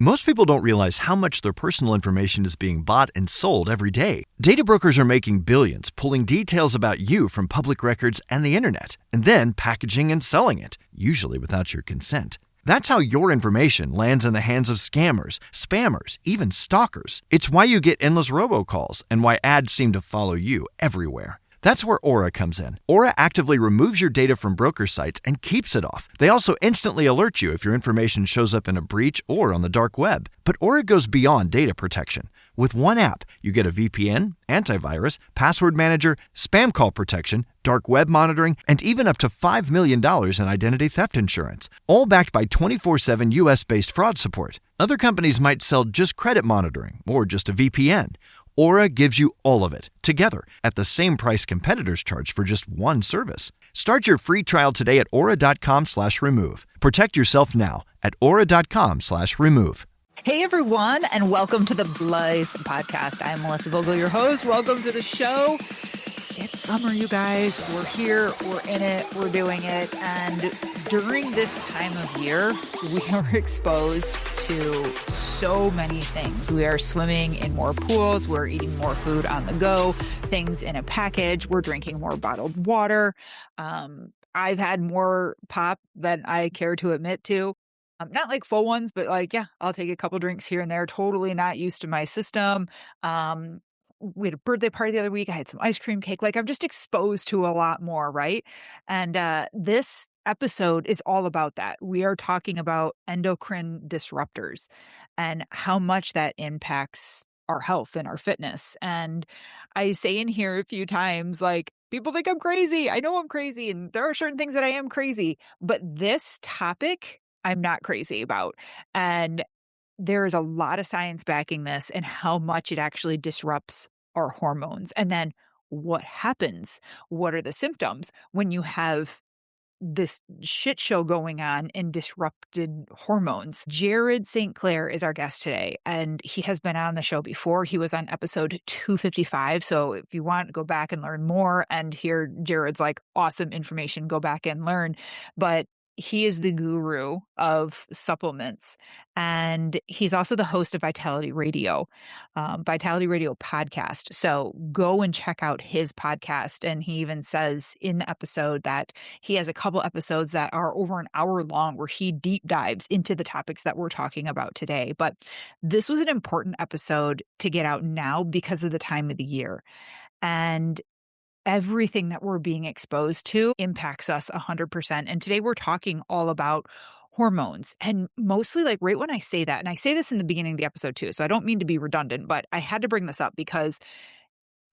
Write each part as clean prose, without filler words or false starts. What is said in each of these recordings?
Most people don't realize how much their personal information is being bought and sold every day. Data brokers are making billions pulling details about you from public records and the internet, and then packaging and selling it, usually without your consent. That's how your information lands in the hands of scammers, spammers, even stalkers. It's why you get endless robocalls and why ads seem to follow you everywhere. That's where Aura comes in. Aura actively removes your data from broker sites and keeps it off. They also instantly alert you if your information shows up in a breach or on the dark web. But Aura goes beyond data protection. With one app, you get a VPN, antivirus, password manager, spam call protection, dark web monitoring, and even up to $5 million in identity theft insurance, all backed by 24/7 US-based fraud support. Other companies might sell just credit monitoring or just a VPN. Aura gives you all of it, together, at the same price competitors charge for just one service. Start your free trial today at aura.com/remove. Protect yourself now at aura.com/remove. Hey everyone, and welcome to the Life Podcast. I'm Melissa Vogel, your host. Welcome to the show. It's summer, you guys. We're here, we're in it, we're doing it. And during this time of year, we are exposed to so many things. We are swimming in more pools. We're eating more food on the go, things in a package. We're drinking more bottled water. I've had more pop than I care to admit to. Not like full ones, but like, yeah, I'll take a couple drinks here and there. Totally not used to my system. We had a birthday party the other week. I had some ice cream cake. Like, I'm just exposed to a lot more, right? And this episode is all about that. We are talking about endocrine disruptors and how much that impacts our health and our fitness. And I say in here a few times, like, people think I'm crazy. I know I'm crazy. And there are certain things that I am crazy. But this topic, I'm not crazy about. And there is a lot of science backing this and how much it actually disrupts our hormones. And then what happens? What are the symptoms when you have this shit show going on in disrupted hormones? Jared St. Clair is our guest today, and he has been on the show before. He was on episode 255. So if you want, go back and learn more and hear Jared's like awesome information, go back and learn. But he is the guru of supplements, and he's also the host of Vitality Radio podcast. So go and check out his podcast. And he even says in the episode that he has a couple episodes that are over an hour long where he deep dives into the topics that we're talking about today. But this was an important episode to get out now because of the time of the year. And everything that we're being exposed to impacts us 100%. And today we're talking all about hormones, and mostly like right when I say that, and I say this in the beginning of the episode too, so I don't mean to be redundant, but I had to bring this up because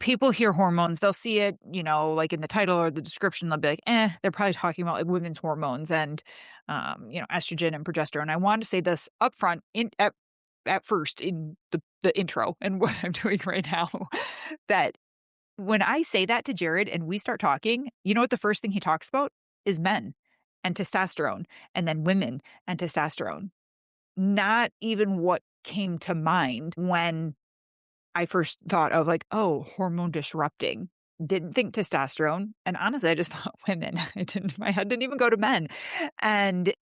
people hear hormones, they'll see it, like in the title or the description, they'll be like, they're probably talking about like women's hormones and, estrogen and progesterone. I wanted to say this up front at first in the intro and what I'm doing right now, that when I say that to Jared and we start talking, you know what the first thing he talks about is men and testosterone, and then women and testosterone. Not even what came to mind when I first thought of like, oh, hormone disrupting. Didn't think testosterone. And honestly, I just thought women. My head didn't even go to men. And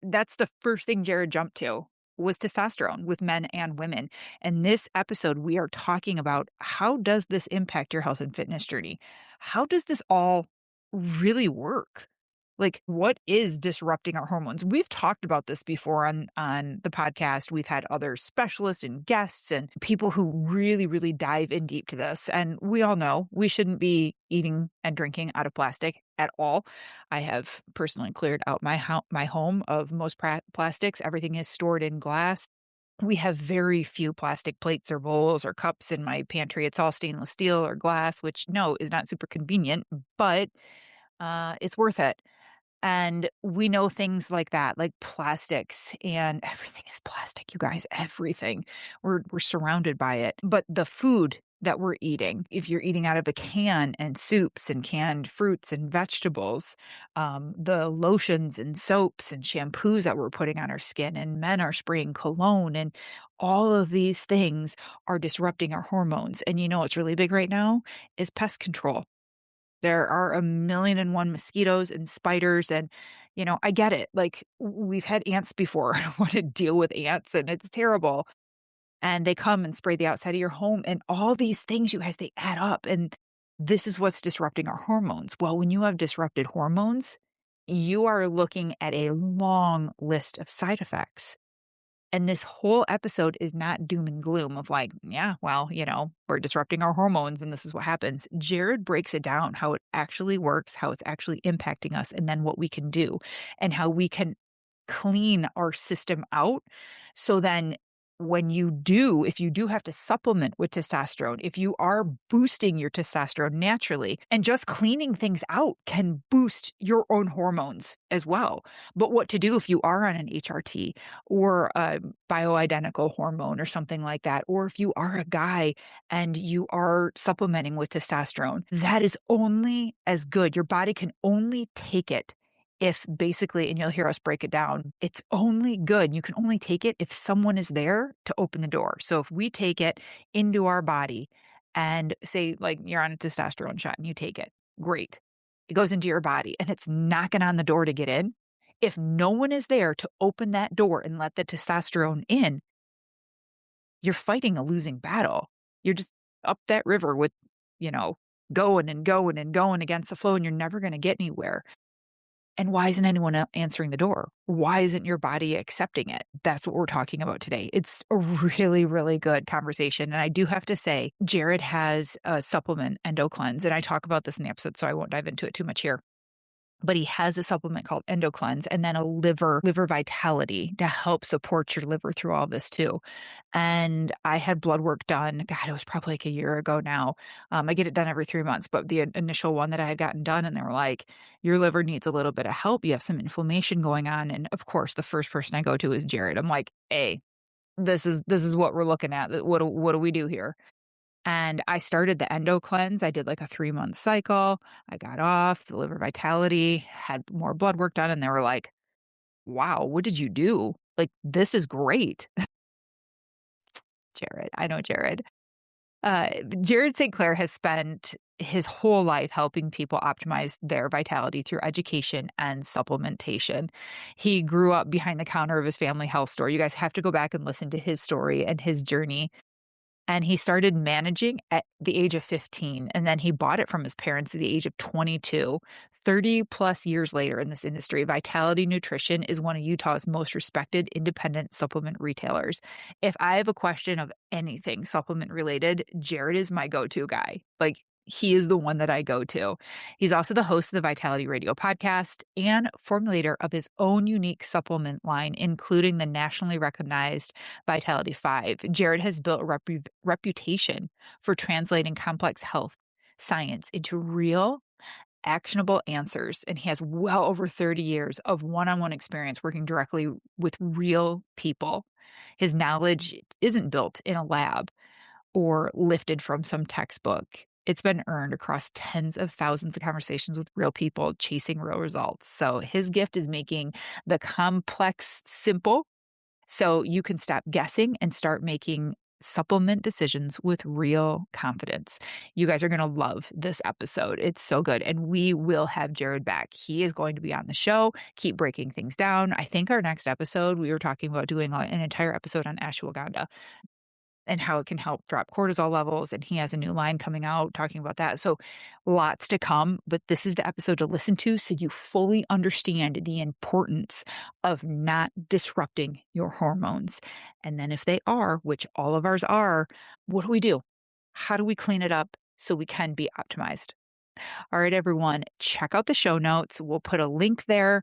that's the first thing Jared jumped to was testosterone with men and women. And this episode, we are talking about how does this impact your health and fitness journey? How does this all really work? Like, what is disrupting our hormones? We've talked about this before on the podcast. We've had other specialists and guests and people who really, really dive in deep to this. And we all know we shouldn't be eating and drinking out of plastic at all. I have personally cleared out my home of most plastics. Everything is stored in glass. We have very few plastic plates or bowls or cups in my pantry. It's all stainless steel or glass, which no, is not super convenient, but it's worth it. And we know things like that, like plastics, and everything is plastic, you guys, everything. We're surrounded by it. But the food that we're eating, if you're eating out of a can and soups and canned fruits and vegetables, the lotions and soaps and shampoos that we're putting on our skin, and men are spraying cologne, and all of these things are disrupting our hormones. And you know what's really big right now is pest control. There are a million and one mosquitoes and spiders. And, I get it. Like, we've had ants before. I don't want to deal with ants, and it's terrible. And they come and spray the outside of your home, and all these things, you guys, they add up. And this is what's disrupting our hormones. Well, when you have disrupted hormones, you are looking at a long list of side effects. And this whole episode is not doom and gloom of like, yeah, well, we're disrupting our hormones and this is what happens. Jared breaks it down, how it actually works, how it's actually impacting us, and then what we can do and how we can clean our system out. So then if you do have to supplement with testosterone, if you are boosting your testosterone naturally, and just cleaning things out can boost your own hormones as well. But what to do if you are on an HRT or a bioidentical hormone or something like that, or if you are a guy and you are supplementing with testosterone, that is only as good. Your body can only take it if basically, and you'll hear us break it down, it's only good. You can only take it if someone is there to open the door. So if we take it into our body and say, like, you're on a testosterone shot and you take it, great. It goes into your body and it's knocking on the door to get in. If no one is there to open that door and let the testosterone in, you're fighting a losing battle. You're just up that river with, going and going and going against the flow, and you're never going to get anywhere. And why isn't anyone answering the door? Why isn't your body accepting it? That's what we're talking about today. It's a really, really good conversation. And I do have to say, Jared has a supplement, EndoCleanse, and I talk about this in the episode, so I won't dive into it too much here. But he has a supplement called EndoCleanse and then a liver vitality to help support your liver through all this too. And I had blood work done. God, it was probably like a year ago now. I get it done every 3 months, but the initial one that I had gotten done, and they were like, your liver needs a little bit of help. You have some inflammation going on. And of course, the first person I go to is Jared. I'm like, hey, this is what we're looking at. What do we do here? And I started the EndoCleanse. I did like a 3-month cycle. I got off the liver vitality, had more blood work done, and they were like, wow, what did you do? Like, this is great. Jared, I know Jared. Jared St. Clair has spent his whole life helping people optimize their vitality through education and supplementation. He grew up behind the counter of his family health store. You guys have to go back and listen to his story and his journey. And he started managing at the age of 15, and then he bought it from his parents at the age of 22. 30 plus years later in this industry, Vitality Nutrition is one of Utah's most respected independent supplement retailers. If I have a question of anything supplement related, Jared is my go-to guy. Like, he is the one that I go to. He's also the host of the Vitality Radio podcast and formulator of his own unique supplement line, including the nationally recognized Vitality 5. Jared has built a reputation for translating complex health science into real, actionable answers. And he has well over 30 years of one-on-one experience working directly with real people. His knowledge isn't built in a lab or lifted from some textbook. It's been earned across tens of thousands of conversations with real people chasing real results. So his gift is making the complex simple so you can stop guessing and start making supplement decisions with real confidence. You guys are going to love this episode. It's so good. And we will have Jared back. He is going to be on the show, keep breaking things down. I think our next episode, we were talking about doing an entire episode on ashwagandha and how it can help drop cortisol levels. And he has a new line coming out talking about that. So lots to come, but this is the episode to listen to so you fully understand the importance of not disrupting your hormones. And then if they are, which all of ours are, what do we do? How do we clean it up so we can be optimized? All right, everyone, check out the show notes. We'll put a link there,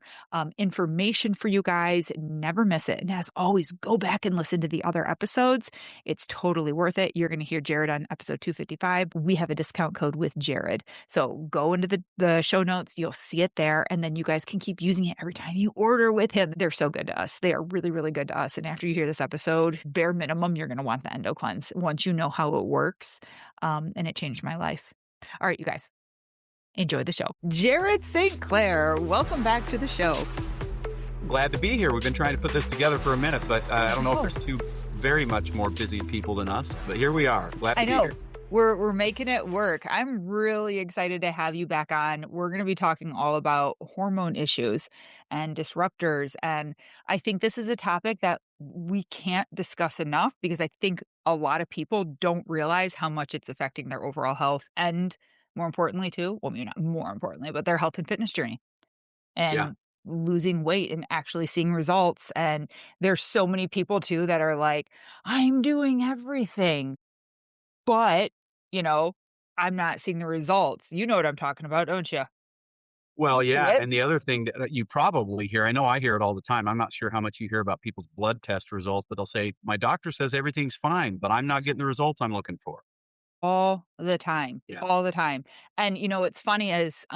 information for you guys. Never miss it. And as always, go back and listen to the other episodes. It's totally worth it. You're going to hear Jared on episode 255. We have a discount code with Jared. So go into the show notes. You'll see it there. And then you guys can keep using it every time you order with him. They're so good to us. They are really, really good to us. And after you hear this episode, bare minimum, you're going to want the EndoCleanse once you know how it works. And it changed my life. All right, you guys. Enjoy the show. Jared St. Clair, welcome back to the show. Glad to be here. We've been trying to put this together for a minute, but I don't know if there's two very much more busy people than us, but here we are. Glad to be here. We're making it work. I'm really excited to have you back on. We're gonna be talking all about hormone issues and disruptors, and I think this is a topic that we can't discuss enough because I think a lot of people don't realize how much it's affecting their overall health and more importantly too, well, maybe not more importantly, but their health and fitness journey Yeah. and losing weight and actually seeing results, and there's so many people too that are like, "I'm doing everything." But, you know, I'm not seeing the results. You know what I'm talking about, don't you? Well, See yeah. it? And the other thing that you probably hear, I know I hear it all the time. I'm not sure how much you hear about people's blood test results, but they'll say, my doctor says everything's fine, but I'm not getting the results I'm looking for. All the time, Yeah. all the time. And, what's funny is,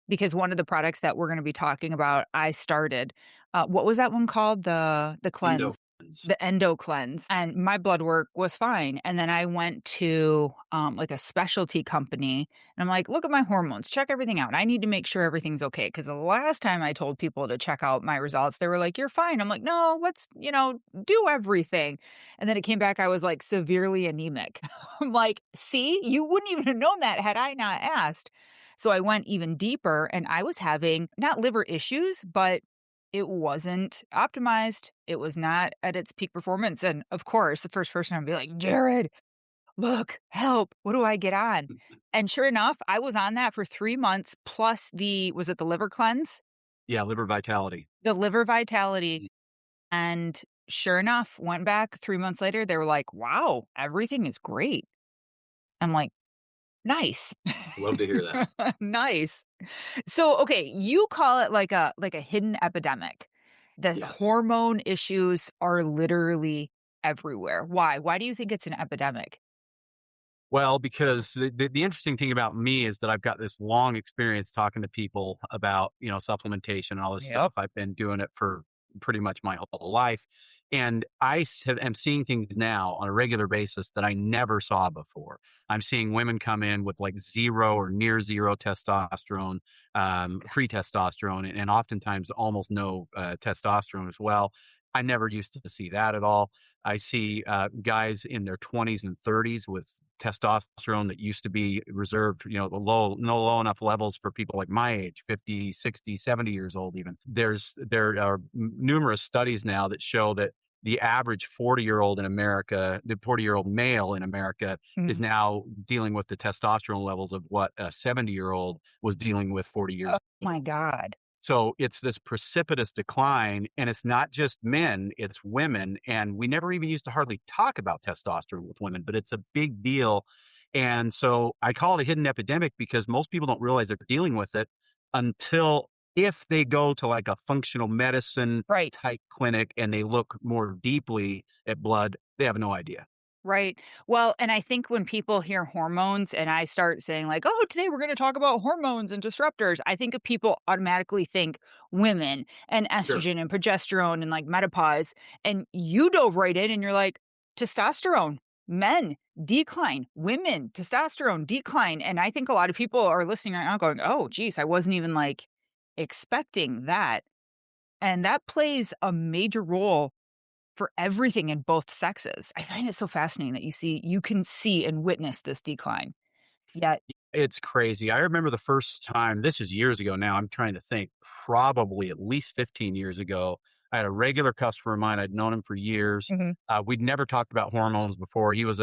because one of the products that we're gonna be talking about, I started, what was that one called? The cleanse. Endorphins. The endo cleanse, and my blood work was fine, and then I went to, like, a specialty company, and I'm like, "Look at my hormones, check everything out. I need to make sure everything's okay." Because the last time I told people to check out my results, they were like, "You're fine." I'm like, "No, let's, do everything." And then it came back, I was, like, severely anemic. I'm like, "See? You wouldn't even have known that had I not asked." So I went even deeper, and I was having not liver issues, but it wasn't optimized. It was not at its peak performance, and, of course, the first person I'd be like, "Jared, look, help. What do I get on?" And sure enough, I was on that for 3 months plus the was it the liver cleanse? Yeah. Liver vitality. The liver vitality, Mm. and sure enough, went back 3 months later, they were like, "Wow, everything is great." I'm like, "Nice." Love to hear that. Nice. So, okay, you call it like a hidden epidemic. The Yes. hormone issues are literally everywhere. Why? Why do you think it's an epidemic? Well, because the interesting thing about me is that I've got this long experience talking to people about, supplementation and all this Yep. stuff. I've been doing it for pretty much my whole life. And am seeing things now on a regular basis that I never saw before. I'm seeing women come in with like zero or near zero testosterone, free testosterone, and oftentimes almost no testosterone as well. I never used to see that at all. I see guys in their 20s and 30s with testosterone that used to be reserved, the low enough levels for people like my age, 50, 60, 70 years old even. There are numerous studies now that show that the average 40-year-old in America, the 40-year-old male in America is Mm. now dealing with the testosterone levels of what a 70-year-old was dealing with 40 years Oh my ago. god. So it's this precipitous decline, and it's not just men, it's women. And we never even used to hardly talk about testosterone with women, but it's a big deal. And so I call it a hidden epidemic because most people don't realize they're dealing with it until if they go to like a functional medicine Right. type clinic and they look more deeply at blood, they have no idea. Right. Well, and I think when people hear hormones and I start saying like, "Oh, today we're going to talk about hormones and disruptors," I think people automatically think women and Sure. estrogen and progesterone and like menopause. And you dove right in and you're like, testosterone, men decline, women, testosterone decline. And I think a lot of people are listening right now going, "Oh, geez, I wasn't even like expecting that." And that plays a major role for everything in both sexes. I find it so fascinating that you can see and witness this decline. Yet It's crazy. I remember the first time, this is years ago now, I'm trying to think, probably at least 15 years ago. I had a regular customer of mine. I'd known him for years. Mhm. We'd never talked about hormones before. He was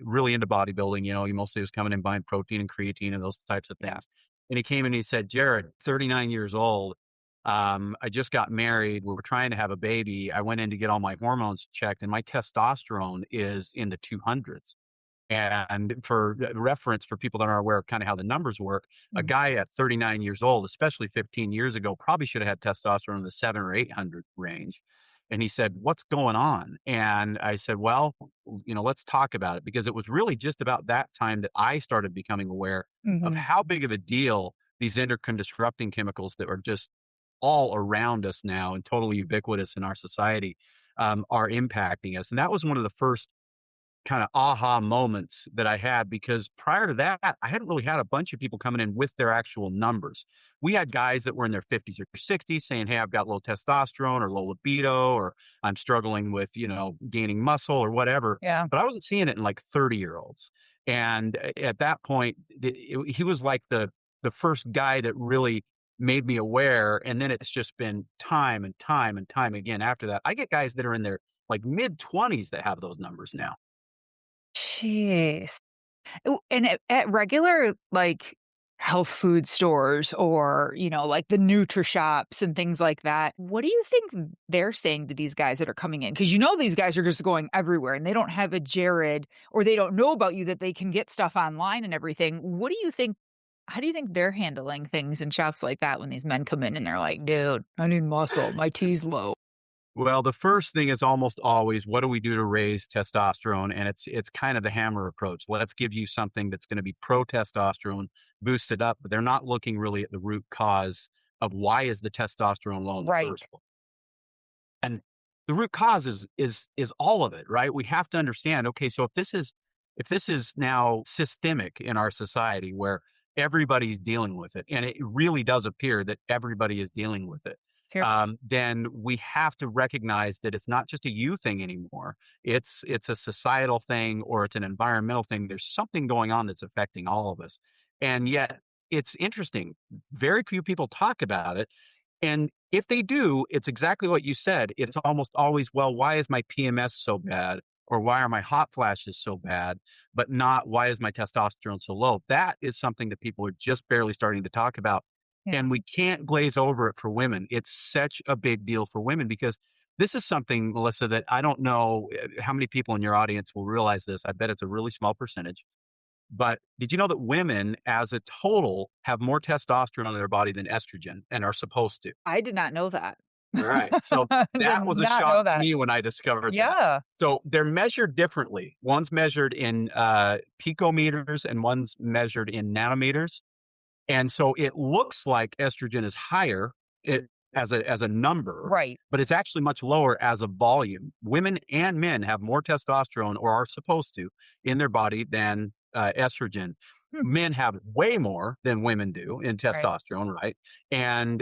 really into bodybuilding. He mostly was coming in buying protein and creatine and those types of Yeah. things. And he came in and he said, "Jared, 39 years old. I just got married. We were trying to have a baby. I went in to get all my hormones checked, and my testosterone is in the 200s." And for reference, for people that aren't aware of kind of how the numbers work, a Mm. guy at 39 years old, especially 15 years ago, probably should have had testosterone in the 700 or 800 range. And he said, "What's going on?" And I said, "Well, let's talk about it," because it was really just about that time that I started becoming aware of Mhm. how big of a deal these endocrine disrupting chemicals that are just all around us now and totally ubiquitous in our society are impacting us. And that was one of the first kind of aha moments that I had because prior to that, I hadn't really had a bunch of people coming in with their actual numbers. We had guys that were in their 50s or 60s saying, "Hey, I've got low testosterone or low libido, or I'm struggling with, gaining muscle or whatever." Yeah. But I wasn't seeing it in like 30-year-olds. And at that point, he was like the first guy that really made me aware. And then it's just been time and time and time again after that. I get guys that are in their like mid-20s that have those numbers now. Jeez. Ooh, and at regular, like, health food stores or, like the Nutri-Shops and things like that, what do you think they're saying to these guys that are coming in? Because these guys are just going everywhere and they don't have a Jared or they don't know about you that they can get stuff online and everything. What do you think how do you think they're handling things in shops like that when these men come in and they're like, "Dude, I need muscle. My T's low." Well, the first thing is almost always, what do we do to raise testosterone? And it's kind of the hammer approach. Let's give you something that's going to be pro testosterone, boosted up, but they're not looking really at the root cause of why is the testosterone low in the Right. first place. And the root cause is all of it, right? We have to understand, okay, so if this is now systemic in our society where everybody's dealing with it, and it really does appear that everybody is dealing with it, Here. then we have to recognize that it's not just a you thing anymore. It's a societal thing or it's an environmental thing. There's something going on that's affecting all of us. And yet it's interesting. Very few people talk about it. And if they do, it's exactly what you said. It's almost always, well, why is my PMS so bad? Or why are my hot flashes so bad? But not why is my testosterone so low? That is something that people are just barely starting to talk about. Yeah. And we can't glaze over it for women. It's such a big deal for women because this is something, Melissa, that I don't know how many people in your audience will realize this. I bet it's a really small percentage. But did you know that women as a total have more testosterone in their body than estrogen and are supposed to? I did not know that. All right. So Did that was a not know shock to that. me when I discovered that. Yeah. So they're measured differently. One's measured in picometers and one's measured in nanometers. And so it looks like estrogen is higher as a number, Right. but it's actually much lower as a volume. Women and men have more testosterone or are supposed to in their body than estrogen. Hmm. Men have way more than women do in Right. testosterone, right? And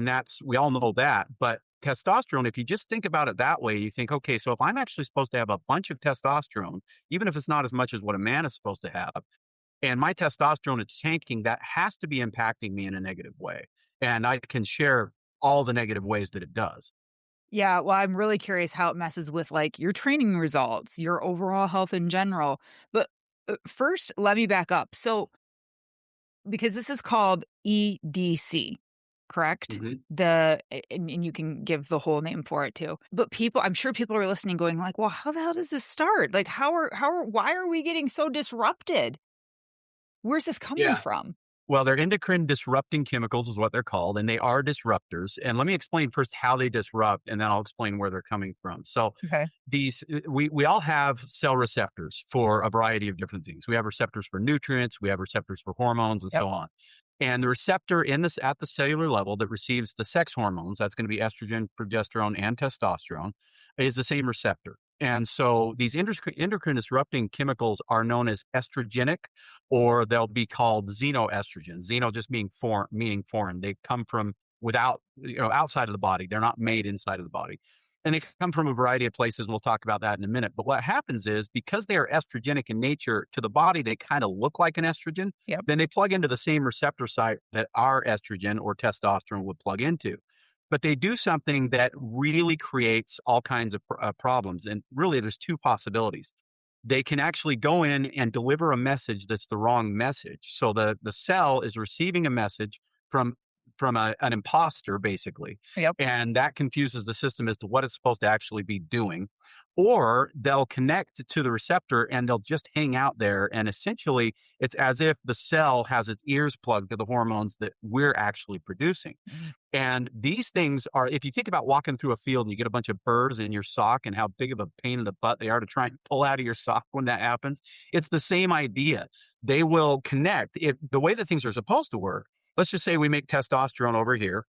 that's, we all know that. But testosterone, if you just think about it that way, you think, okay, so if I'm actually supposed to have a bunch of testosterone, even if it's not as much as what a man is supposed to have, and my testosterone is tanking, that has to be impacting me in a negative way. And I can share all the negative ways that it does. Yeah, well, I'm really curious how it messes with, like, your training results, your overall health in general. But, first, let me back up. So, because this is called EDC, correct? Mhm. And you can give the whole name for it too. But I'm sure people are listening going like, "Well, how the hell does this start? Like, why are we getting so disrupted? Where's this coming Yeah. from?" Well, they're endocrine disrupting chemicals is what they're called, and they are disruptors. And let me explain first how they disrupt, and then I'll explain where they're coming from. So Okay. we all have cell receptors for a variety of different things. We have receptors for nutrients, we have receptors for hormones, and Yep. so on. And the receptor in this at the cellular level that receives the sex hormones, that's going to be estrogen, progesterone, and testosterone, is the same receptor. And so these endocrine disrupting chemicals are known as estrogenic, or they'll be called xenoestrogens. Xeno just meaning foreign. They come from outside of the body. They're not made inside of the body. And they come from a variety of places. We'll talk about that in a minute. But what happens is because they are estrogenic in nature to the body, they kind of look like an estrogen. Yep. Then they plug into the same receptor site that our estrogen or testosterone would plug into. But they do something that really creates all kinds of problems. And really, there's two possibilities. They can actually go in and deliver a message that's the wrong message. So the cell is receiving a message from an imposter, basically, Yep. and that confuses the system as to what it's supposed to actually be doing. Or they'll connect to the receptor and they'll just hang out there. And essentially, it's as if the cell has its ears plugged to the hormones that we're actually producing. Mhm. And these things are, if you think about walking through a field and you get a bunch of burrs in your sock and how big of a pain in the butt they are to try and pull out of your sock when that happens, it's the same idea. They will connect. The way that things are supposed to work, let's just say we make testosterone over here.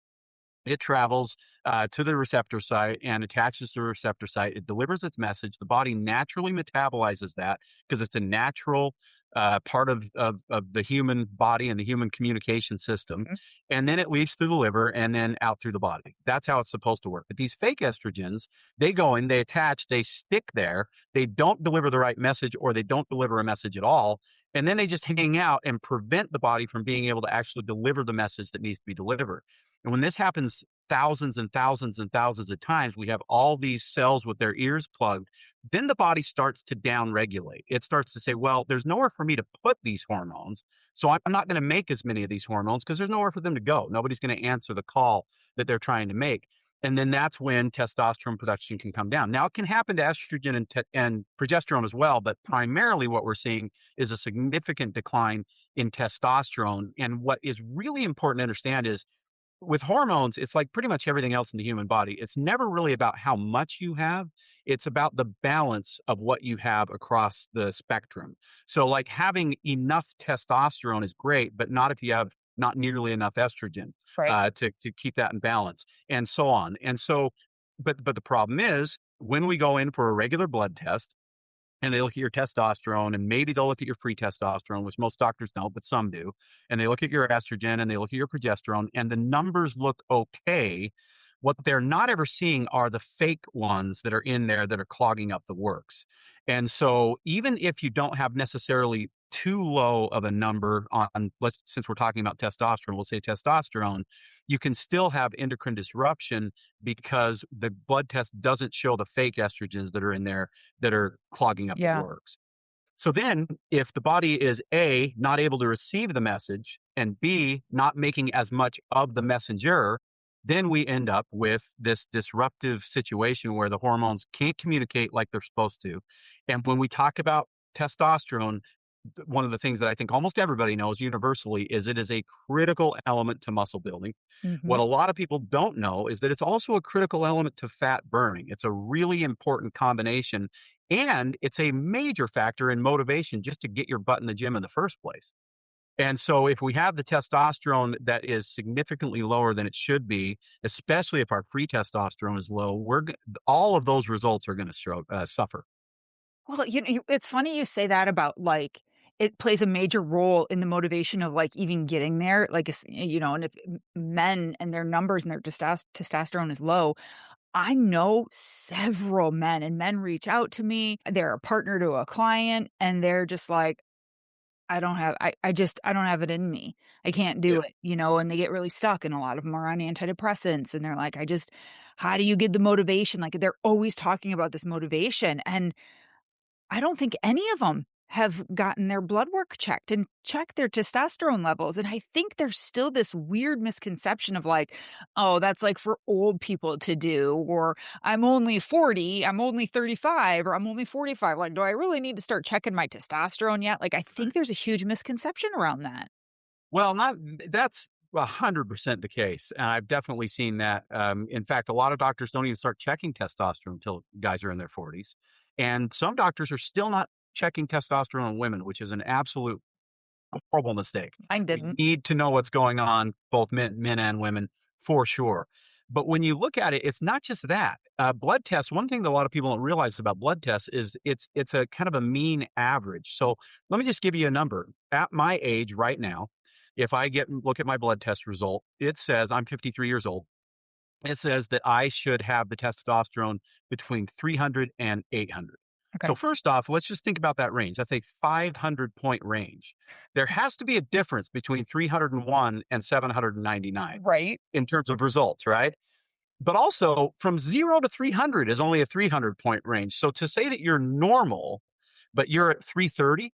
It travels to the receptor site and attaches to the receptor site. It delivers its message. The body naturally metabolizes that because it's a natural part of the human body and the human communication system. Mhm. And then it leaves through the liver and then out through the body. That's how it's supposed to work. But these fake estrogens, they go in, they attach, they stick there. They don't deliver the right message or they don't deliver a message at all. And then they just hang out and prevent the body from being able to actually deliver the message that needs to be delivered. And when this happens thousands and thousands and thousands of times, we have all these cells with their ears plugged. Then the body starts to downregulate. It starts to say, well, there's nowhere for me to put these hormones. So I'm not going to make as many of these hormones because there's nowhere for them to go. Nobody's going to answer the call that they're trying to make. And then that's when testosterone production can come down. Now, it can happen to estrogen and progesterone as well, but primarily what we're seeing is a significant decline in testosterone. And what is really important to understand is with hormones, it's like pretty much everything else in the human body. It's never really about how much you have. It's about the balance of what you have across the spectrum. So like having enough testosterone is great, but not if you have not nearly enough estrogen Right. to keep that in balance and so on. And so, but the problem is when we go in for a regular blood test, and they look at your testosterone and maybe they'll look at your free testosterone, which most doctors don't, but some do. And they look at your estrogen and they look at your progesterone and the numbers look okay. What they're not ever seeing are the fake ones that are in there that are clogging up the works. And so even if you don't have necessarily too low of a number on let's since we're talking about testosterone, we'll say testosterone, you can still have endocrine disruption because the blood test doesn't show the fake estrogens that are in there that are clogging up the Yeah. works. So then, if the body is A, not able to receive the message, and B, not making as much of the messenger, then we end up with this disruptive situation where the hormones can't communicate like they're supposed to. And when we talk about testosterone, one of the things that I think almost everybody knows universally is it is a critical element to muscle building. What Mhm. a lot of people don't know is that it's also a critical element to fat burning. It's a really important combination and it's a major factor in motivation just to get your butt in the gym in the first place. And so if we have the testosterone that is significantly lower than it should be, especially if our free testosterone is low, all of those results are going to suffer. Well, it's funny you say that about, like, it plays a major role in the motivation of, like, even getting there, like, and if men and their numbers and their testosterone is low, I know several men, and men reach out to me, they're a partner to a client, and they're just like, I don't have it in me. I can't do it, and they get really stuck, and a lot of them are on antidepressants, and they're like, how do you get the motivation? Like, they're always talking about this motivation, and I don't think any of them have gotten their blood work checked and checked their testosterone levels, and I think there's still this weird misconception of like, "Oh, that's, like, for old people to do," or "I'm only 40, I'm only 35, or I'm only 45, like, do I really need to start checking my testosterone yet?" Like, I think there's a huge misconception around that. Well, not that's 100% the case. And I've definitely seen that. In fact, a lot of doctors don't even start checking testosterone until guys are in their 40s. And some doctors are still not checking testosterone in women, which is an absolute horrible mistake. Mine We didn't. need to know what's going on, both men and women, for sure. But when you look at it, it's not just that. Blood tests. One thing that a lot of people don't realize about blood tests is it's a kind of a mean average. So let me just give you a number. At my age right now, if I look at my blood test result, it says I'm 53 years old. It says that I should have the testosterone between 300 and 800. So Okay. first off, let's just think about that range. That's a 500-point range. There has to be a difference between 301 and 799 Right. in terms of results, right? But also from 0 to 300 is only a 300-point range. So to say that you're normal, but you're at 330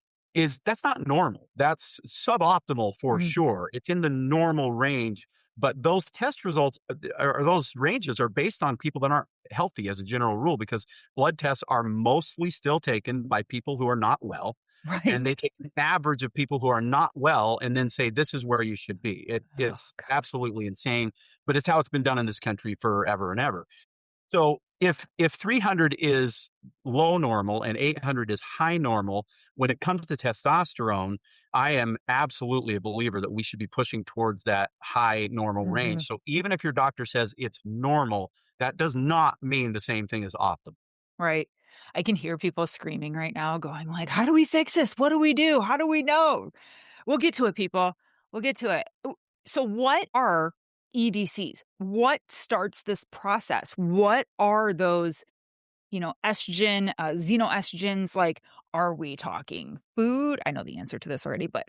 that's not normal. That's suboptimal for Mhm. sure. It's in the normal range, but those test results or those ranges are based on people that aren't healthy as a general rule because blood tests are mostly still taken by people who are not well and they Right. take an average of people who are not well and then say this is where you should be. Oh, It's god. absolutely insane, but it's how it's been done in this country forever and ever. So if 300 is low normal and 800 is high normal, when it comes to testosterone, I am absolutely a believer that we should be pushing towards that high normal Mhm. range. So even if your doctor says it's normal, that does not mean the same thing as optimal. Right. I can hear people screaming right now going like, "How do we fix this? What do we do? How do we know?" We'll get to it, people. We'll get to it. So what are EDCs? What starts this process? What are those estrogen, xenoestrogens, like, are we talking food? I know the answer to this already, but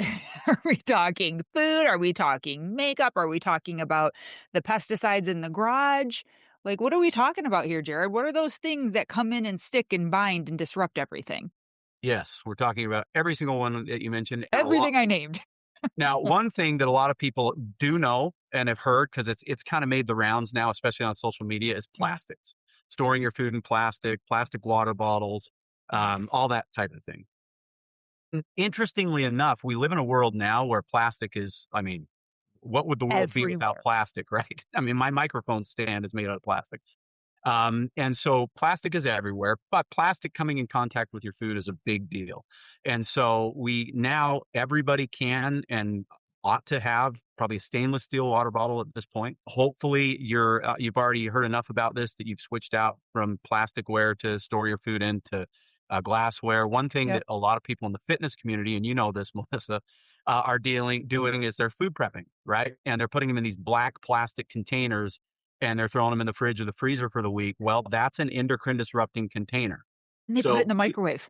are we talking food? Are we talking makeup? Are we talking about the pesticides in the garage? Like, what are we talking about here, Jared? What are those things that come in and stick and bind and disrupt everything? Yes, we're talking about every single one that you mentioned and a lot Everything I more. named. Now, one thing that a lot of people do know and have heard, because it's kind of made the rounds now, especially on social media, is Yeah. plastics. Storing your food in plastic water bottles, Yes. all that type of thing. Interestingly enough, we live in a world now where plastic is, I mean, what would the world be without Everywhere. plastic, right? I mean, my microphone stand is made out of plastic. And so plastic is everywhere, but plastic coming in contact with your food is a big deal. And so everybody can and ought to have probably a stainless steel water bottle at this point. Hopefully you've already heard enough about this that you've switched out from plasticware to store your food into glassware. One thing Yep. that a lot of people in the fitness community, and you know this, Melissa, are doing is they're food prepping, right? And they're putting them in these black plastic containers and they're throwing them in the fridge or the freezer for the week. Well, that's an endocrine disrupting container. And they put it in So the microwave.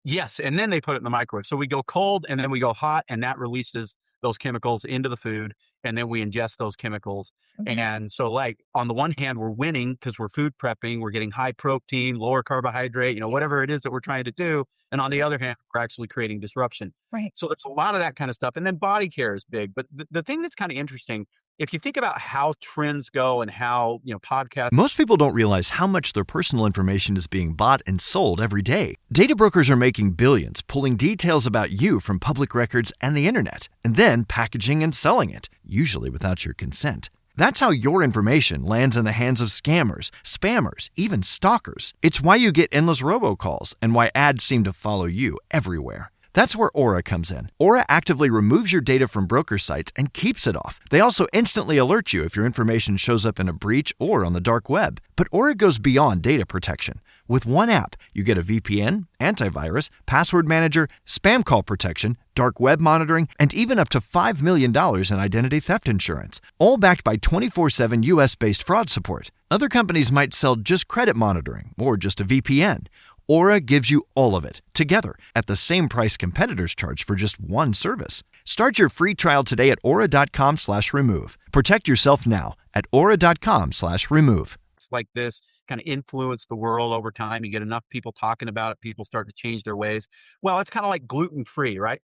yes, and then they put it in the microwave. So we go cold and then we go hot, and that releases those chemicals into the food, and then we ingest those chemicals. Mhm. And so, like, on the one hand, we're winning because we're food prepping, we're getting high protein, lower carbohydrate, Yes. whatever it is that we're trying to do. And on the other hand, we're actually creating disruption. Right. So there's a lot of that kind of stuff. And then body care is big. But the thing that's kind of interesting, if you think about how trends go and how, podcasts. Most people don't realize how much their personal information is being bought and sold every day. Data brokers are making billions pulling details about you from public records and the internet, and then packaging and selling it, usually without your consent. That's how your information lands in the hands of scammers, spammers, even stalkers. It's why you get endless robocalls and why ads seem to follow you everywhere. That's where Aura comes in. Aura actively removes your data from broker sites and keeps it off. They also instantly alert you if your information shows up in a breach or on the dark web. But Aura goes beyond data protection. With one app, you get a VPN, antivirus, password manager, spam call protection, dark web monitoring, and even up to $5 million in identity theft insurance. All backed by 24/7 US-based fraud support. Other companies might sell just credit monitoring or just a VPN. Aura gives you all of it, together, at the same price competitors charge for just one service. Start your free trial today at aura.com/remove. Protect yourself now at aura.com/remove. Like this kind of influence the world over time. You get enough people talking about it, people start to change their ways. Well, it's kind of like gluten free, right?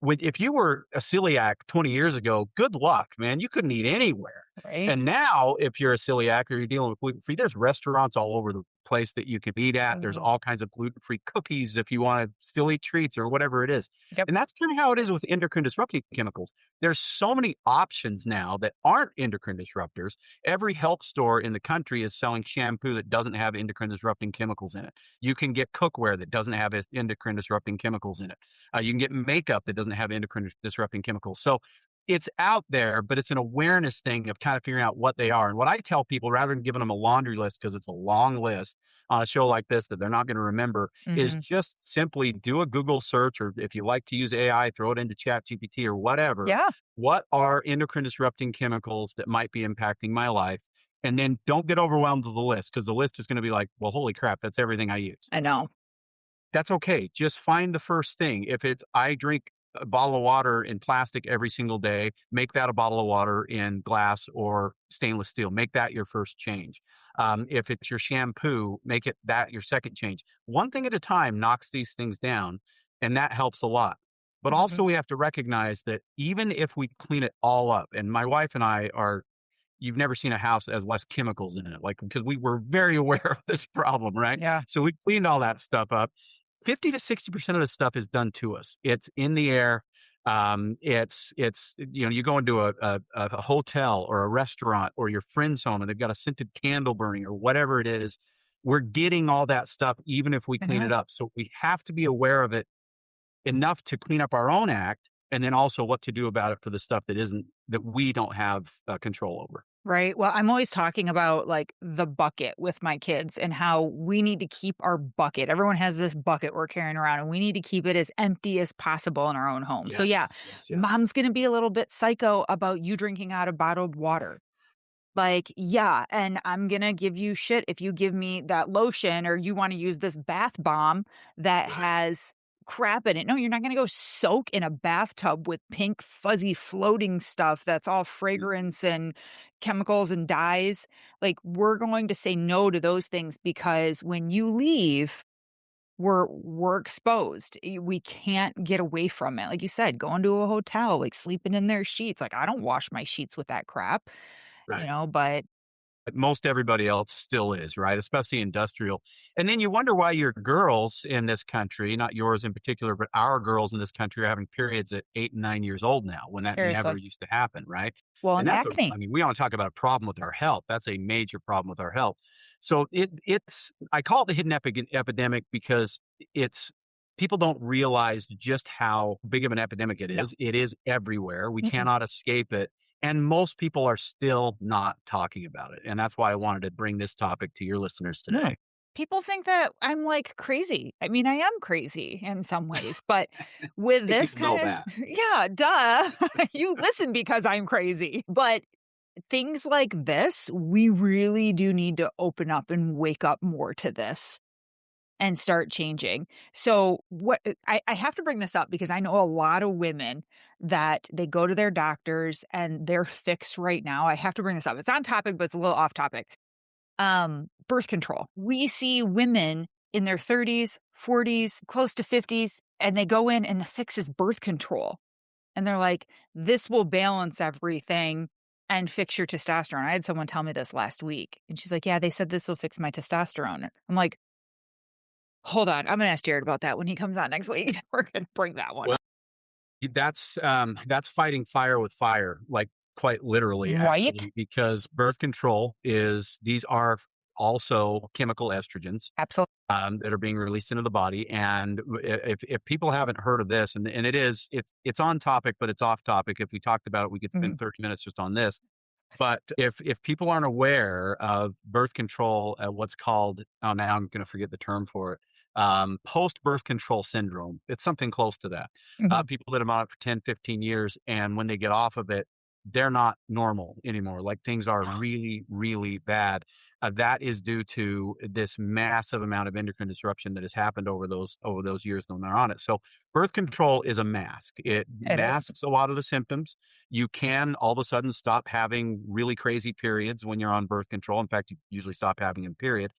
If you were a celiac 20 years ago, good luck, man. You couldn't eat anywhere. Right. And now, if you're a celiac or you're dealing with gluten free, there's restaurants all over the place that you can eat at. There's Mhm. all kinds of gluten free cookies if you want to still eat treats or whatever it is. Yep. And that's kind of how it is with endocrine disrupting chemicals. There's so many options now that aren't endocrine disruptors. Every health store in the country is selling shampoo that doesn't have endocrine disrupting chemicals in it. You can get cookware that doesn't have endocrine disrupting chemicals in it. You can get makeup that doesn't have endocrine disrupting chemicals. So it's out there, but it's an awareness thing of kind of figuring out what they are. And what I tell people, rather than giving them a laundry list, because it's a long list on a show like this that they're not going to remember, is Mhm. just simply do a Google search, or if you like to use AI, throw it into Chat GPT or whatever. Yeah, What are endocrine disrupting chemicals that might be impacting my life? And then don't get overwhelmed with the list, because the list is going to be like, well, holy crap, that's everything I use. I know. That's okay. Just find the first thing. If it's I drink a bottle of water in plastic every single day, make that a bottle of water in glass or stainless steel. Make that your first change. If it's your shampoo, make it that your second change. One thing at a time knocks these things down, and that helps a lot. But Mhm. also, we have to recognize that even if we clean it all up, and my wife and I are, you've never seen a house that has less chemicals in it, like, because we were very aware of this problem, right? Yeah. So we cleaned all that stuff up. 50 to 60% of the stuff is done to us. It's in the air. You go into a hotel or a restaurant or your friend's home and they've got a scented candle burning or whatever it is. We're getting all that stuff, even if we I clean it know. up. So we have to be aware of it enough to clean up our own act, and then also what to do about it for the stuff that we don't have control over. Right. Well, I'm always talking about like the bucket with my kids and how we need to keep our bucket. Everyone has this bucket we're carrying around and we need to keep it as empty as possible in our own home. So, yeah, Yes, yes. mom's going to be a little bit psycho about you drinking out of bottled water. Like, yeah, and I'm gonna give you shit if you give me that lotion or you wanna use this bath bomb that Right. has crap in it. No, you're not gonna go soak in a bathtub with pink, fuzzy, floating stuff that's all Mhm. fragrance and chemicals and dyes. Like, we're going to say no to those things because when you leave, we're exposed. We can't get away from it. Like you said, going to a hotel, like sleeping in their sheets. Like, I don't wash my sheets with that crap, Right. but But most everybody else still is, right? Especially industrial. And then you wonder why your girls in this country, not yours in particular, but our girls in this country are having periods at 8 and 9 years old now when that never seriously. used to happen, right? Well, And and that's acne. I mean, we want to talk about a problem with our health. That's a major problem with our health. So I call it the hidden epidemic because it's, people don't realize just how big of an epidemic it No. is. It is everywhere. We Mm-mm. cannot escape it, and most people are still not talking about it. And that's why I wanted to bring this topic to your listeners No. today. People think that I'm, like, crazy. I mean, I am crazy in some ways, but with Hey, this people know kinda that. yeah, duh. You listen because I'm crazy. But things like this, we really do need to open up and wake up more to this and start changing. So what I have to bring this up because I know a lot of women that they go to their doctors and they're fixed right now. I have to bring this up. It's on topic, but it's a little off topic. Birth control. We see women in their 30s, 40s, close to 50s, and they go in and the fix is birth control. And they're like, this will balance everything and fix your testosterone. I had someone tell me this last week, and she's like, yeah, they said this will fix my testosterone. I'm like, hold on, I'm gonna ask Jared about that when he comes on next week. We're gonna bring that one Well, up. that's fighting fire with fire, like quite literally, Right? actually, because birth control is, these are also chemical estrogens Absolutely. that are being released into the body. And if people haven't heard of this, and it's on topic, but it's off topic. If we talked about it, we could Mhm, spend 30 minutes just on this. But if people aren't aware of birth control, what's called, oh, now I'm going to forget the term for it, post birth control syndrome. It's something close to that. mhm. People that have been on it for 10, 15 years, and when they get off of it, they're not normal anymore. Like things are really, really bad. That is due to this massive amount of endocrine disruption that has happened over those years when they're on it. So birth control is a mask. It It is. masks a lot of the symptoms. You can all of a sudden stop having really crazy periods when you're on birth control. In fact, you usually stop having them, period.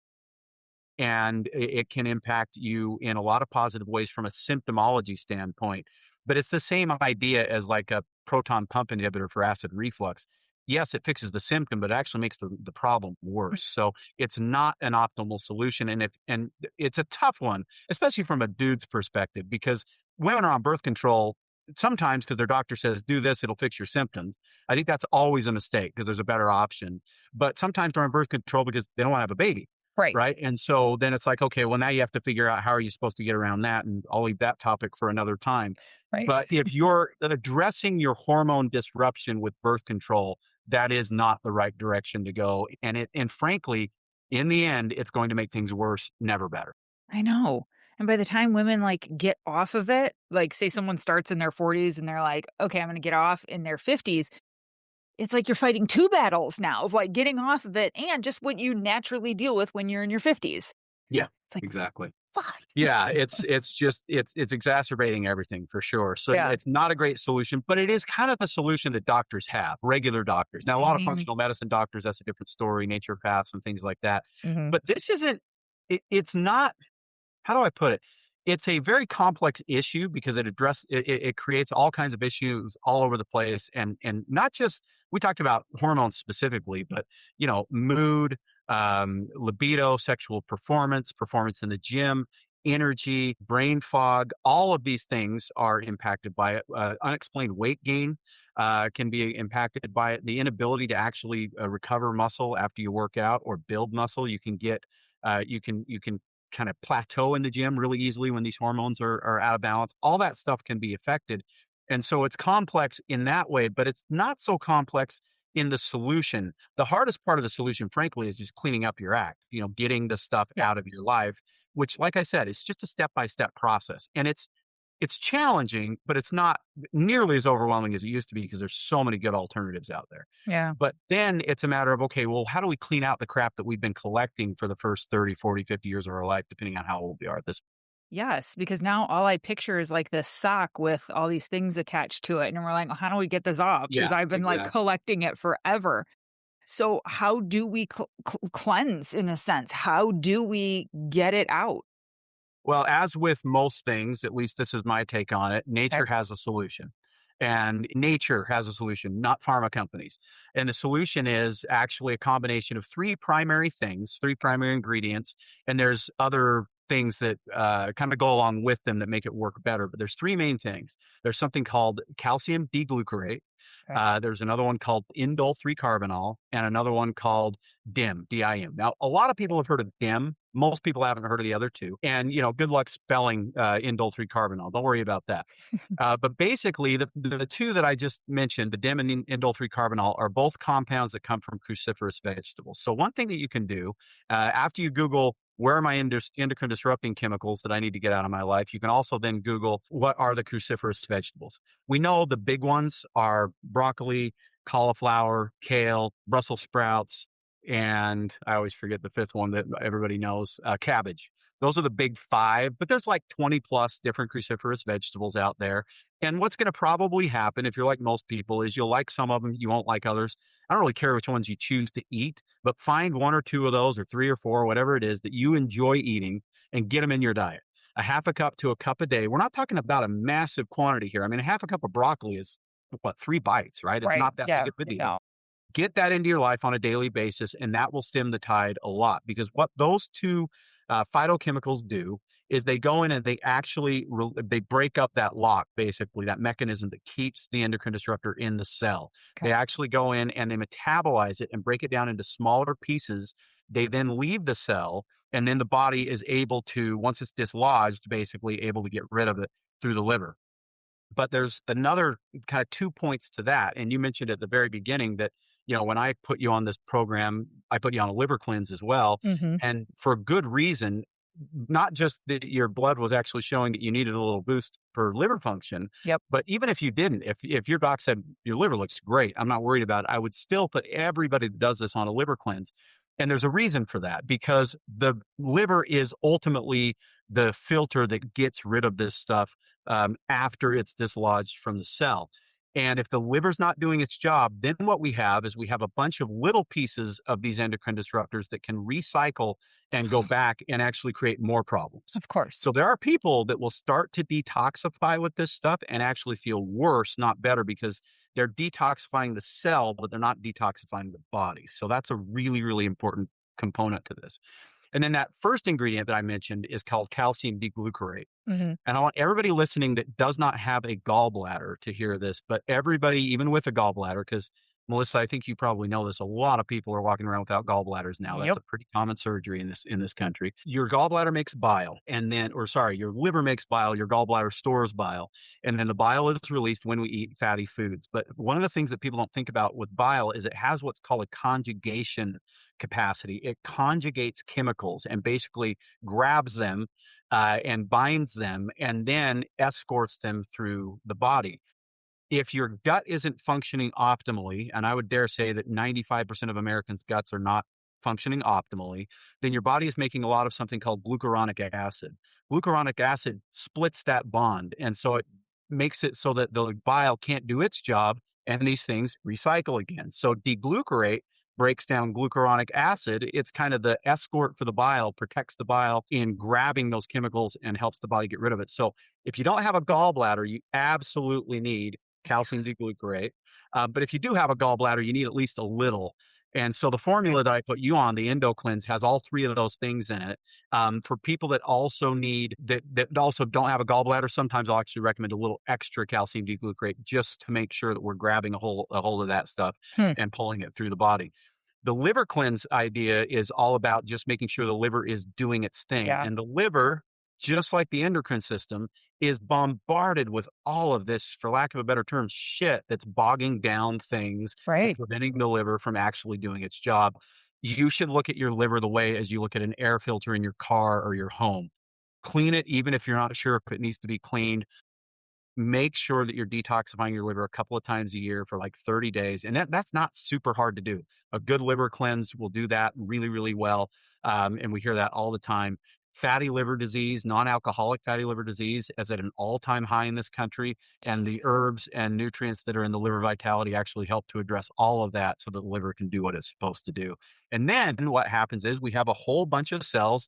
And it can impact you in a lot of positive ways from a symptomology standpoint. But it's the same idea as like a proton pump inhibitor for acid reflux. Yes, it fixes the symptom, but it actually makes the problem worse. So it's not an optimal solution. And it's a tough one, especially from a dude's perspective, because women are on birth control sometimes because their doctor says, do this, it'll fix your symptoms. I think that's always a mistake because there's a better option. But sometimes they're on birth control because they don't want to have a baby. Right, Right. And so then it's like, okay, well, now you have to figure out how are you supposed to get around that. And I'll leave that topic for another time. right. But if you're addressing your hormone disruption with birth control, that is not the right direction to go. And frankly, in the end, it's going to make things worse, never better. I know. And by the time women, like, get off of it, like, say someone starts in their 40s and they're like, "Okay, I'm gonna get off," in their 50s, it's like you're fighting 2 battles now of, like, getting off of it and just what you naturally deal with when you're in your 50s. Yeah, It's like, exactly. "Fuck." Yeah, it's exacerbating everything for sure. So Yeah. it's not a great solution, but it is kind of a solution that doctors have, regular doctors. Now, a lot of Mhm, functional medicine doctors, that's a different story, naturopaths and things like that. mhm. But this isn't, it's not, how do I put it? It's a very complex issue because it creates all kinds of issues all over the place, and not just, we talked about hormones specifically, but mood, libido, sexual performance, performance in the gym, energy, brain fog. All of these things are impacted by it. Unexplained weight gain can be impacted by it. The inability to actually recover muscle after you work out or build muscle. You can kind of plateau in the gym really easily when these hormones are out of balance. All that stuff can be affected. And so it's complex in that way, but it's not so complex in the solution. The hardest part of the solution, frankly, is just cleaning up your act, getting the stuff Yeah. out of your life, which, like I said, is just a step by step process. And It's challenging, but it's not nearly as overwhelming as it used to be because there's so many good alternatives out there. Yeah. But then it's a matter of, okay, well, how do we clean out the crap that we've been collecting for the first 30, 40, 50 years of our life, depending on how old we are at this? Yes, because now all I picture is like this sock with all these things attached to it. And we're like, well, how do we get this off? Because Yeah, I've been like exactly. collecting it forever. So, how do we cleanse in a sense? How do we get it out? Well, as with most things, at least this is my take on it, Okay. nature has a solution. And nature has a solution, not pharma companies. And the solution is actually a combination of three primary things, three primary ingredients. And there's other things that kind of go along with them that make it work better. But there's three main things. There's something called calcium D-glucarate. Okay. There's another one called indole 3-carbinol and another one called DIM, DIM. Now, a lot of people have heard of DIM. Most people haven't heard of the other two. And, good luck spelling indole 3-carbinol. Don't worry about that. But basically, the two that I just mentioned, the DIM and indole 3-carbinol, are both compounds that come from cruciferous vegetables. So one thing that you can do after you Google, where are my endocrine disrupting chemicals that I need to get out of my life? You can also then Google, what are the cruciferous vegetables? We know the big ones are broccoli, cauliflower, kale, Brussels sprouts, and I always forget the fifth one that everybody knows, cabbage. Those are the big five, but there's like 20 plus different cruciferous vegetables out there. And what's going to probably happen, if you're like most people, is you'll like some of them, you won't like others. I don't really care which ones you choose to eat, but find one or two of those, or three or four, whatever it is that you enjoy eating, and get them in your diet. A half a cup to a cup a day. We're not talking about a massive quantity here. I mean, a half a cup of broccoli is what, 3 bites, right? It's Right. not that big Yeah. of a deal. No. Get that into your life on a daily basis, and that will stem the tide a lot, because what those two phytochemicals do is they go in and they actually they break up that lock, basically that mechanism that keeps the endocrine disruptor in the cell. Okay. They actually go in and they metabolize it and break it down into smaller pieces. They then leave the cell, and then the body is able to, once it's dislodged, basically able to get rid of it through the liver. But there's another kind of 2 points to that, and you mentioned at the very beginning that, when I put you on this program, I put you on a liver cleanse as well, Hmm. and for a good reason, not just that your blood was actually showing that you needed a little boost for liver function, Yep. but even if you didn't, if your doc said, "Your liver looks great, I'm not worried about it," I would still put everybody that does this on a liver cleanse, and there's a reason for that, because the liver is ultimately the filter that gets rid of this stuff after it's dislodged from the cell. And if the liver's not doing its job, then what we have is we have a bunch of little pieces of these endocrine disruptors that can recycle and go back and actually create more problems. Of course. So there are people that will start to detoxify with this stuff and actually feel worse, not better, because they're detoxifying the cell, but they're not detoxifying the body. So that's a really, really important component to this. And then that first ingredient that I mentioned is called calcium D-glucarate. Hmm. And I want everybody listening that does not have a gallbladder to hear this, but everybody, even with a gallbladder, because Melissa, I think you probably know this. A lot of people are walking around without gallbladders now. That's Yep. a pretty common surgery in this country. Your gallbladder makes bile, and then, or sorry, your liver makes bile. Your gallbladder stores bile, and then the bile is released when we eat fatty foods. But one of the things that people don't think about with bile is it has what's called a conjugation capacity. It conjugates chemicals and basically grabs them and binds them, and then escorts them through the body. If your gut isn't functioning optimally, and I would dare say that 95% of Americans' guts are not functioning optimally, then your body is making a lot of something called glucuronic acid. Glucuronic acid splits that bond. And so it makes it so that the bile can't do its job and these things recycle again. So deglucarate breaks down glucuronic acid. It's kind of the escort for the bile, protects the bile in grabbing those chemicals and helps the body get rid of it. So if you don't have a gallbladder, you absolutely need calcium D-glucarate. But if you do have a gallbladder, you need at least a little. And so the Okay. formula that I put you on, the Endo Cleanse, has all three of those things in it. For people that also that also don't have a gallbladder, sometimes I'll actually recommend a little extra calcium D-glucarate just to make sure that we're grabbing a hold of that stuff Hmm. and pulling it through the body. The liver cleanse idea is all about just making sure the liver is doing its thing. Yeah. And the liver, just like the endocrine system, is bombarded with all of this, for lack of a better term, shit that's bogging down things and Right. preventing the liver from actually doing its job. You should look at your liver the way as you look at an air filter in your car or your home. Clean it, even if you're not sure if it needs to be cleaned. make sure that you're detoxifying your liver a couple of times a year for like 30 days. And that's not super hard to do. A good liver cleanse will do that really, really well. And we hear that all the time. Fatty liver disease, non-alcoholic fatty liver disease is at an all-time high in this country. And the herbs and nutrients that are in the liver vitality actually help to address all of that so that the liver can do what it's supposed to do. And then what happens is we have a whole bunch of cells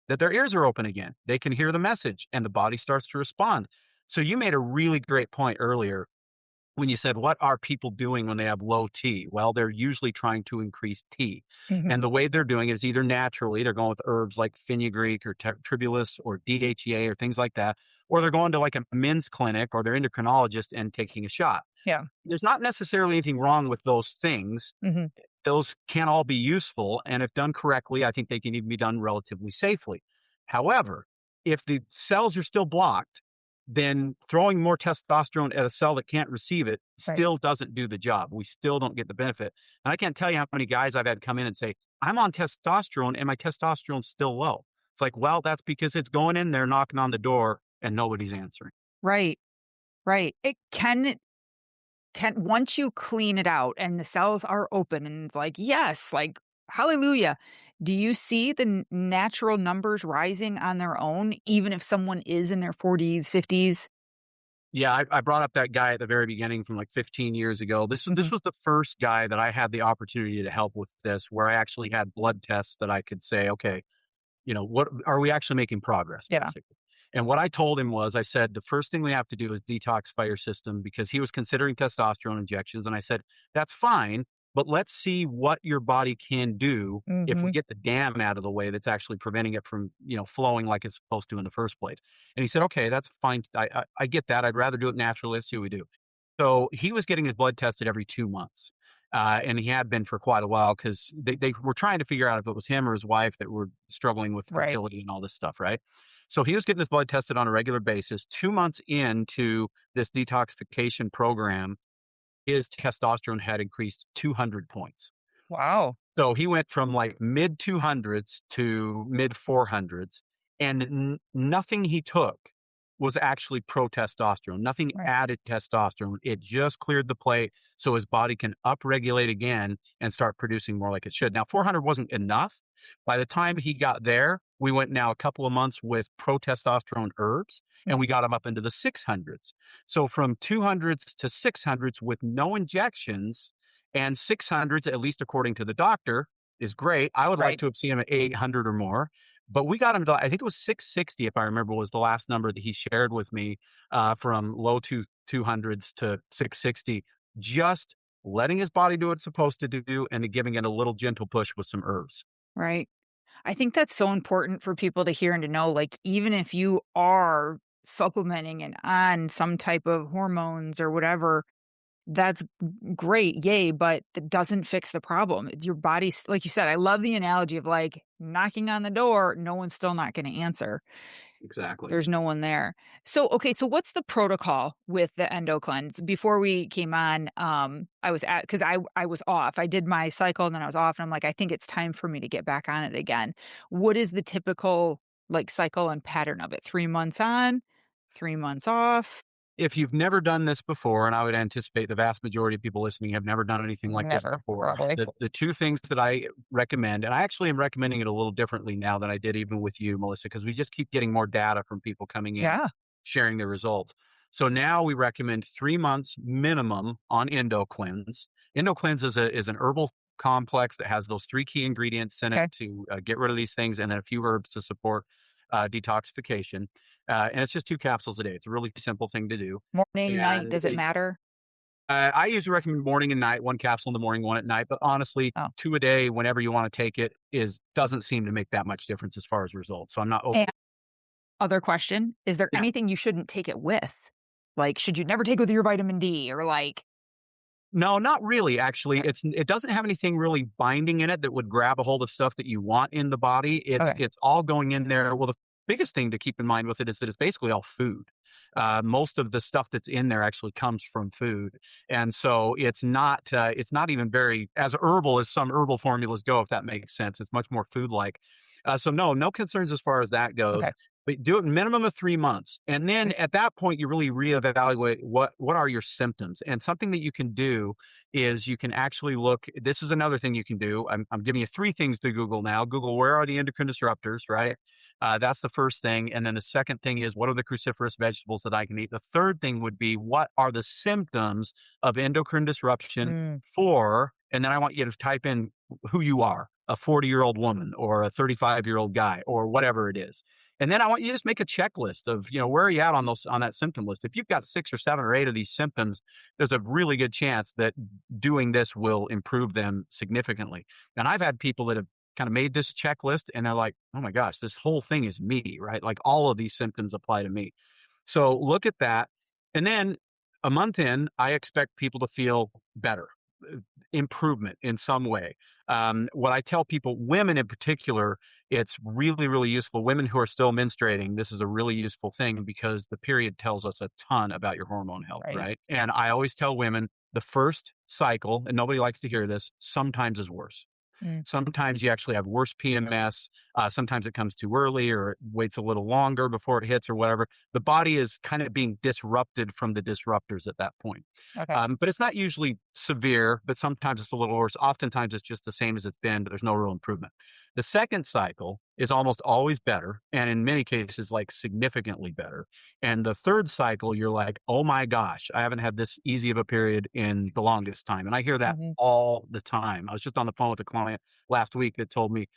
that their ears are open again. They can hear the message and the body starts to respond. So you made a really great point earlier when you said, what are people doing when they have low T? Well, they're usually trying to increase T. Mhm. And the way they're doing it is either naturally, they're going with herbs like fenugreek or tribulus or DHEA or things like that, or they're going to like a men's clinic or their endocrinologist and taking a shot. Yeah. There's not necessarily anything wrong with those things. Mhm. Those can all be useful. And if done correctly, I think they can even be done relatively safely. However, if the cells are still blocked, then throwing more testosterone at a cell that can't receive it Right. still doesn't do the job. We still don't get the benefit. And I can't tell you how many guys I've had come in and say, I'm on testosterone and my testosterone's still low. It's like, well, that's because it's going in there, knocking on the door and nobody's answering. Right. Right. It can once you clean it out and the cells are open and it's like, yes, like hallelujah. Do you see the natural numbers rising on their own, even if someone is in their 40s, 50s? Yeah, I brought up that guy at the very beginning from like 15 years ago. This Mhm. was the first guy that I had the opportunity to help with this, where I actually had blood tests that I could say, okay, what are we actually making progress, Yeah. basically? And what I told him was, I said, the first thing we have to do is detoxify your system because he was considering testosterone injections. And I said, that's fine, but let's see what your body can do if we Mhm. get the dam out of the way that's actually preventing it from, flowing like it's supposed to in the first place. And he said, okay, that's fine. I get that. I'd rather do it naturally. Let's see what we do. So he was getting his blood tested every 2 months. And he had been for quite a while because they were trying to figure out if it was him or his wife that were struggling with Right. fertility and all this stuff, right? So he was getting his blood tested on a regular basis. 2 months into this detoxification program, his testosterone had increased 200 points. Wow. So he went from like mid 200s to mid 400s, and nothing he took was actually pro testosterone. Nothing Right. added testosterone. It just cleared the plate so his body can upregulate again and start producing more like it should. Now, 400 wasn't enough. By the time he got there, we went now a couple of months with pro testosterone herbs, and we got him up into the 600s. So from 200s to 600s with no injections, and 600s, at least according to the doctor, is great. I would like Right. to have seen him at 800 or more, but we got him to, I think it was 660, if I remember, was the last number that he shared with me, from low 200s to 660, just letting his body do what it's supposed to do and then giving it a little gentle push with some herbs. Right. I think that's so important for people to hear and to know, like, even if you are supplementing and on some type of hormones or whatever, that's great. Yay. But that doesn't fix the problem. Your body's, like you said, I love the analogy of like knocking on the door. No one's still not going to answer. Exactly. There's no one there. So, okay, so what's the protocol with the endo cleanse? Before we came on, I was at because I was off. I did my cycle and then I was off, and I'm like, I think it's time for me to get back on it again. What is the typical like cycle and pattern of it? 3 months on, 3 months off? If you've never done this before, and I would anticipate the vast majority of people listening have never done anything like this Never, before, probably. the two things that I recommend, and I actually am recommending it a little differently now than I did even with you, Melissa, because we just keep getting more data from people coming in, Yeah. sharing their results. So now we recommend 3 months minimum on Endo Cleanse. Endo Cleanse is an herbal complex that has those three key ingredients in it Okay. to get rid of these things, and then a few herbs to support detoxification. And it's just 2 capsules a day. It's a really simple thing to do. Morning, night, And does it matter? I usually recommend morning and night, 1 capsule in the morning, one at night. But honestly, Oh. two a day, whenever you want to take it, doesn't seem to make that much difference as far as results. So I'm not over. And other question, is there Yeah. anything you shouldn't take it with? Like, should you never take it with your vitamin D or like, No, not really, actually. It doesn't have anything really binding in it that would grab a hold of stuff that you want in the body. It's okay, it's all going in there. Well, the biggest thing to keep in mind with it is that it's basically all food. Most of the stuff that's in there actually comes from food, and so it's not even very as herbal as some herbal formulas go, if that makes sense. It's much more food like. So no concerns as far as that goes. okay. but do it minimum of 3 months. And then at that point, you really reevaluate what are your symptoms. And something that you can do is you can actually look. This is another thing you can do. I'm giving you 3 things to Google now. Google, where are the endocrine disruptors, right? That's the first thing. And then the second thing is, what are the cruciferous vegetables that I can eat? The third thing would be, what are the symptoms of endocrine disruption for, and then I want you to type in who you are, a 40-year-old woman or a 35-year-old guy or whatever it is. And then I want you to just make a checklist of, where are you at on that symptom list? If you've got 6 or 7 or 8 of these symptoms, there's a really good chance that doing this will improve them significantly. And I've had people that have kind of made this checklist and they're like, oh my gosh, this whole thing is me, right? Like all of these symptoms apply to me. So look at that. And then a month in, I expect people to feel better, improvement in some way. What I tell people, women in particular, it's really, really useful. Women who are still menstruating, this is a really useful thing because the period tells us a ton about your hormone health, right? And I always tell women the first cycle, and nobody likes to hear this, sometimes is worse. Sometimes you actually have worse PMS. Sometimes it comes too early or it waits a little longer before it hits or whatever. The body is kind of being disrupted from the disruptors at that point. But it's not usually severe, but sometimes it's a little worse. Oftentimes it's just the same as it's been, but there's no real improvement. The second cycle is almost always better. And in many cases, like significantly better. And the third cycle, you're like, oh my gosh, I haven't had this easy of a period in the longest time. And I hear that all the time. I was just on the phone with a client last week that told me,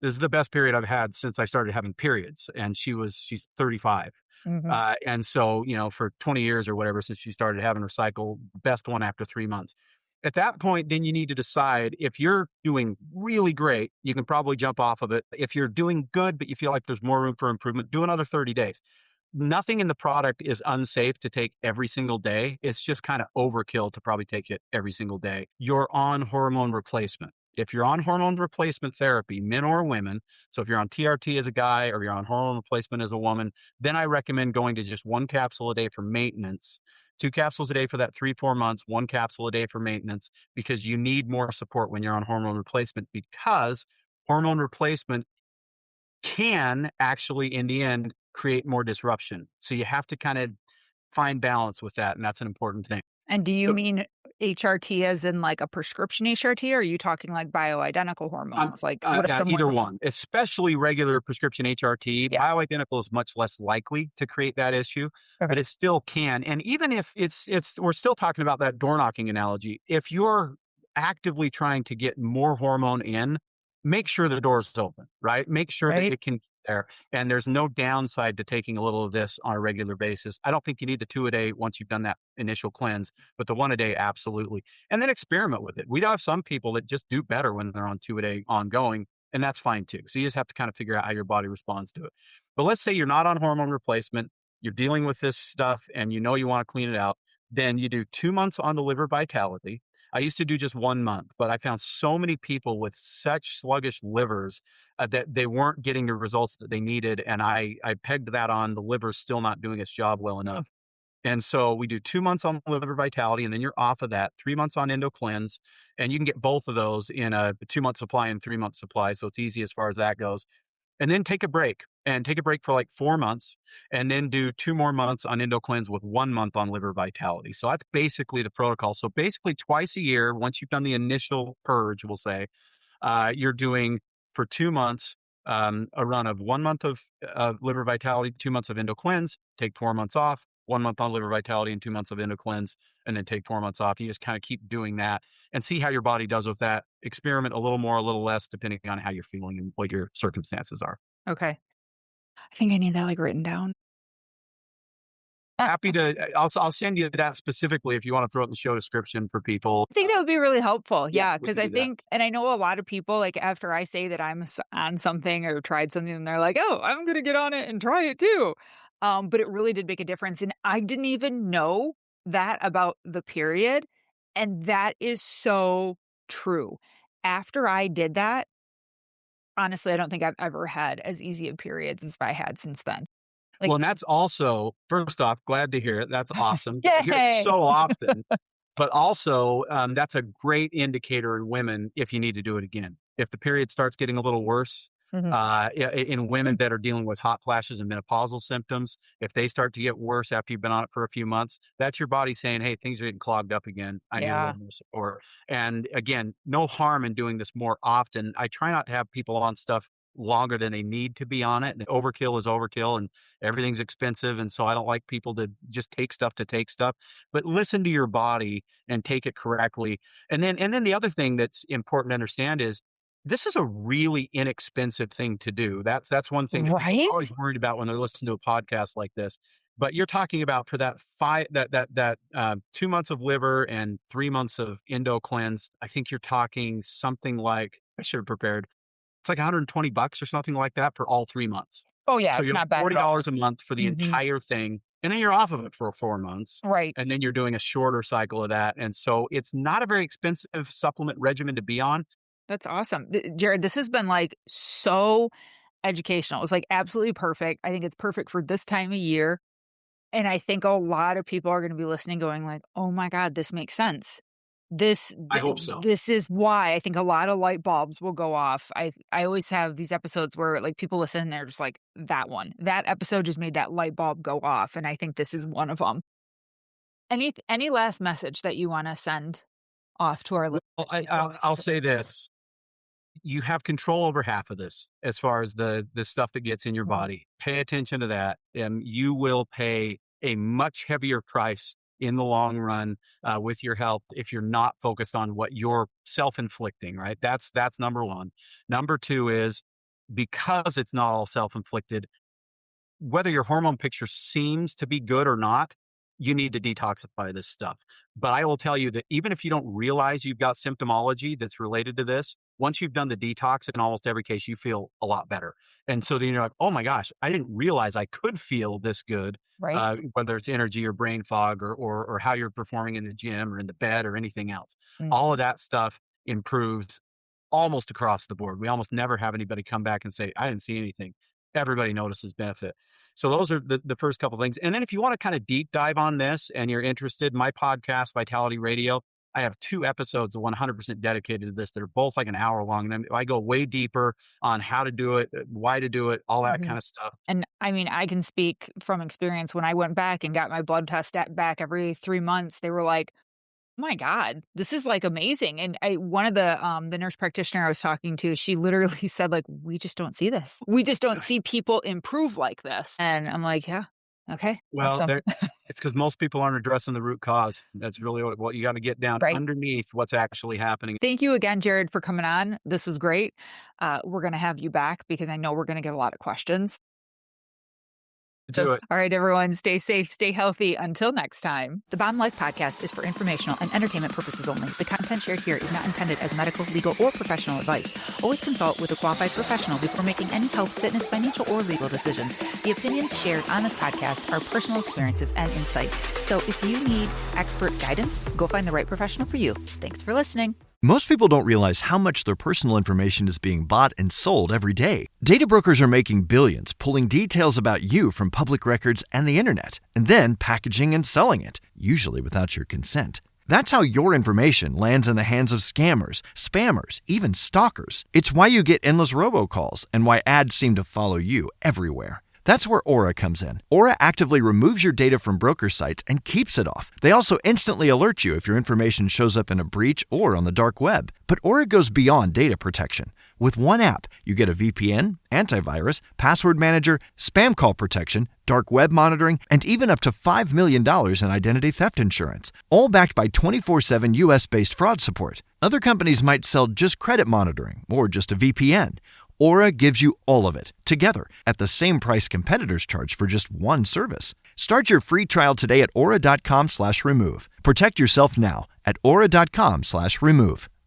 this is the best period I've had since I started having periods. And she's 35. And so, for 20 years or whatever, since she started having her cycle, best one after 3 months. At that point, then you need to decide if you're doing really great, you can probably jump off of it. If you're doing good, but you feel like there's more room for improvement, do another 30 days. Nothing in the product is unsafe to take every single day. It's just kind of overkill to probably take it every single day. You're on hormone replacement. If you're on hormone replacement therapy, men or women, so if you're on TRT as a guy or you're on hormone replacement as a woman, then I recommend going to just 1 capsule a day for maintenance, 2 capsules a day for that 3-4 months, 1 capsule a day for maintenance, because you need more support when you're on hormone replacement, because hormone replacement can actually, in the end, create more disruption. So you have to kind of find balance with that. And that's an important thing. And do you mean HRT as in like a prescription HRT, or are you talking like bioidentical hormones? Like what if either one, especially regular prescription HRT, bioidentical is much less likely to create that issue, but it still can. And even if we're still talking about that door knocking analogy. If you're actively trying to get more hormone in, make sure the door is open, right? Make sure that it can there. And there's no downside to taking a little of this on a regular basis. I don't think you need the 2 a day once you've done that initial cleanse, but the 1 a day, absolutely. And then experiment with it. We do have some people that just do better when they're on 2 a day ongoing, and that's fine too. So you just have to kind of figure out how your body responds to it. But let's say you're not on hormone replacement, you're dealing with this stuff and you want to clean it out. Then you do 2 months on the liver vitality. I used to do just 1 month, but I found so many people with such sluggish livers that they weren't getting the results that they needed. And I pegged that on the liver's still not doing its job well enough. And so we do 2 months on liver vitality, and then you're off of that, 3 months on endo cleanse. And you can get both of those in a 2-month supply and 3-month supply. So it's easy as far as that goes. And then take a break for like 4 months, and then do 2 more months on endo cleanse with 1 month on liver vitality. So that's basically the protocol. So basically twice a year, once you've done the initial purge, we'll say, you're doing for 2 months, a run of 1 month of liver vitality, 2 months of endo cleanse, take 4 months off, 1 month on liver vitality and 2 months of endo cleanse, and then take 4 months off. You just kind of keep doing that and see how your body does with that. Experiment a little more, a little less, depending on how you're feeling and what your circumstances are. Okay. I think I need that like written down. Happy to, I'll send you that specifically if you want to throw it in the show description for people. I think that would be really helpful. Yeah. Because I think, that. and I know a lot of people, like after I say that I'm on something or tried something, and they're like, oh, I'm going to get on it and try it too. But it really did make a difference. And I didn't even know that about the period. And that is so true. After I did that, honestly, I don't think I've ever had as easy of periods as I had since then. Like, Well, and that's also, first off, glad to hear it. That's awesome. I hear Yay! it so often. But also, that's a great indicator in women if you need to do it again. If the period starts getting a little worse, In women that are dealing with hot flashes and menopausal symptoms, if they start to get worse after you've been on it for a few months, that's your body saying, hey, things are getting clogged up again. I need a Yeah. little more support. And again, no harm in doing this more often. I try not to have people on stuff longer than they need to be on it. And overkill is overkill and everything's expensive. And so I don't like people to just take stuff to take stuff, but listen to your body and take it correctly. And then the other thing that's important to understand is this is a really inexpensive thing to do. That's one thing that people are Right? always worried about when they're listening to a podcast like this. But you're talking about for that 2 months of liver and 3 months of endo cleanse. I think you're talking something like, I should have prepared. It's like $120 or something like that for all 3 months. Oh, yeah, So it's you're not bad at all. $40 a month for the Mhm. entire thing, and then you're off of it for 4 months, Right. and then you're doing a shorter cycle of that. And so it's not a very expensive supplement regimen to be on. That's awesome. Jared, this has been, like, so educational. It was, like, absolutely perfect. I think it's perfect for this time of year, and I think a lot of people are gonna be listening going like, "Oh my god, this makes sense. I hope so. This is why." I think a lot of light bulbs will go off. I always have these episodes where, like, people listen and they're just like, "That one. That episode just made that light bulb go off," and I think this is one of them. Any last message that you wanna send off to our Well, listeners I before I'll we I'll start? say this. You have control over half of this as far as the stuff that gets in your Mhm. body. Pay attention to that, and you will pay a much heavier price in the long run with your health if you're not focused on what you're self-inflicting, right? That's number one. Number two is because it's not all self-inflicted, whether your hormone picture seems to be good or not, you need to detoxify this stuff. But I will tell you that even if you don't realize you've got symptomology that's related to this, once you've done the detox, in almost every case, you feel a lot better. And so then you're like, oh my gosh, I didn't realize I could feel this good, Right? whether it's energy or brain fog or how you're performing in the gym or in the bed or anything else. All of Mhm. that stuff improves almost across the board. We almost never have anybody come back and say, I didn't see anything. Everybody notices benefit. So those are the first couple things. And then if you want to kind of deep dive on this and you're interested, my podcast, Vitality Radio, I have 2 episodes 100% dedicated to this that are both like an hour long. And I go way deeper on how to do it, why to do it, all that kind Mhm. of stuff. And I mean, I can speak from experience when I went back and got my blood test back every 3 months, they were like, "Oh my god, this is, like, amazing." And I one of the nurse practitioner I was talking to, she literally said, like, "We just don't see this. We just don't see people improve like this." And I'm like, "Yeah, okay, Well, awesome." it's because most people aren't addressing the root cause. That's really what you got to get down Right. underneath what's actually happening. Thank you again, Jared, for coming on. This was great. We're gonna have you back because I know we're gonna get a lot of questions. Do it. All right, everyone, stay safe, stay healthy. Until next time. The Bomb Life podcast is for informational and entertainment purposes only. The content shared here is not intended as medical, legal, or professional advice. Always consult with a qualified professional before making any health, fitness, financial, or legal decisions. The opinions shared on this podcast are personal experiences and insight. So if you need expert guidance, go find the right professional for you. Thanks for listening. Most people don't realize how much their personal information is being bought and sold every day. Data brokers are making billions pulling details about you from public records and the internet, and then packaging and selling it, usually without your consent. That's how your information lands in the hands of scammers, spammers, even stalkers. It's why you get endless robocalls and why ads seem to follow you everywhere. That's where Aura comes in. Aura actively removes your data from broker sites and keeps it off. They also instantly alert you if your information shows up in a breach or on the dark web. But Aura goes beyond data protection. With one app, you get a VPN, antivirus, password manager, spam call protection, dark web monitoring, and even up to $5 million in identity theft insurance, all backed by 24/7 US-based fraud support. Other companies might sell just credit monitoring or just a VPN. Aura gives you all of it, together, at the same price competitors charge for just one service. Start your free trial today at aura.com/remove. Protect yourself now at aura.com/remove.